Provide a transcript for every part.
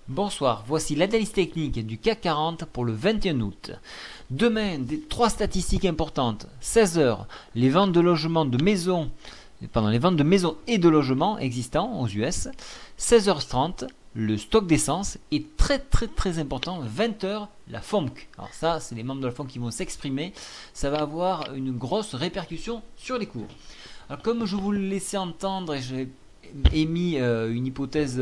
Bonsoir, voici l'analyse technique du CAC 40 pour le 21 août. Demain, trois statistiques importantes. 16 heures, les ventes de logements de maisons, les ventes de maisons et de logements existants aux US. 16h30, le stock d'essence est très important. 20 heures, la FOMC. Alors ça, c'est les membres de la FOMC qui vont s'exprimer. Ça va avoir une grosse répercussion sur les cours. Alors comme je vous le laissais entendre et j'ai émis une hypothèse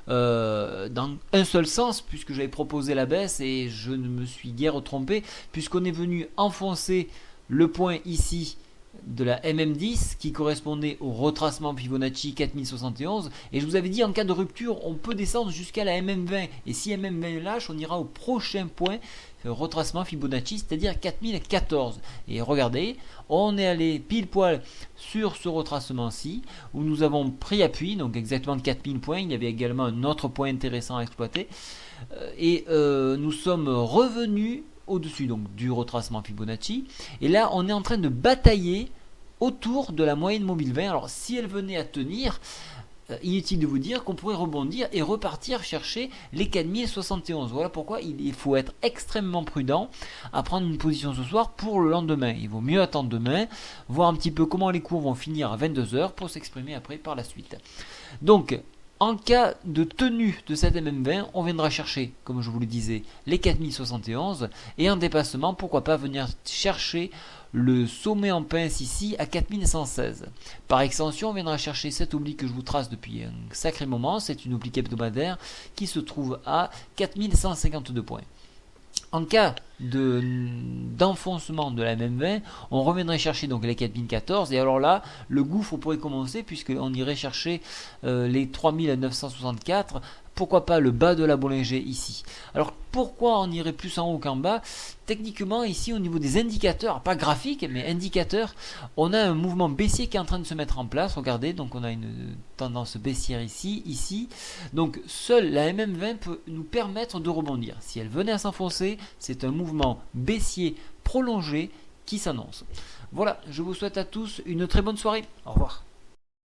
dans un seul sens, puisque j'avais proposé la baisse et je ne me suis guère trompé, puisqu'on est venu enfoncer le point ici de la MM10 qui correspondait au retracement Fibonacci 4071, et je vous avais dit en cas de rupture on peut descendre jusqu'à la MM20, et si MM20 lâche on ira au prochain point retracement Fibonacci, c'est-à-dire 4014. Et regardez, on est allé pile poil sur ce retracement-ci où nous avons pris appui, donc exactement 4000 points. Il y avait également un autre point intéressant à exploiter, et nous sommes revenus au-dessus donc du retracement Fibonacci, et là on est en train de batailler autour de la moyenne mobile 20. Alors si elle venait à tenir, inutile de vous dire qu'on pourrait rebondir et repartir chercher les 4071. Voilà pourquoi il faut être extrêmement prudent à prendre une position ce soir pour le lendemain. Il vaut mieux attendre demain, voir un petit peu comment les cours vont finir à 22h pour s'exprimer après par la suite. Donc en cas de tenue de cette MM20, on viendra chercher, comme je vous le disais, les 4071, et en dépassement, pourquoi pas venir chercher le sommet en pince ici à 4116. Par extension, on viendra chercher cet oblique que je vous trace depuis un sacré moment, c'est une oblique hebdomadaire qui se trouve à 4152 points. En cas d'enfoncement de la MM20, on reviendrait chercher donc les 4014, et alors là, le gouffre pourrait commencer puisqu'on irait chercher les 3964. Pourquoi pas le bas de la Bollinger ici. Alors pourquoi on irait plus en haut qu'en bas? Techniquement ici au niveau des indicateurs, pas graphiques mais indicateurs, on a un mouvement baissier qui est en train de se mettre en place. Regardez, donc on a une tendance baissière ici. Donc seule la MM20 peut nous permettre de rebondir. Si elle venait à s'enfoncer, c'est un mouvement baissier prolongé qui s'annonce. Voilà, je vous souhaite à tous une très bonne soirée. Au revoir.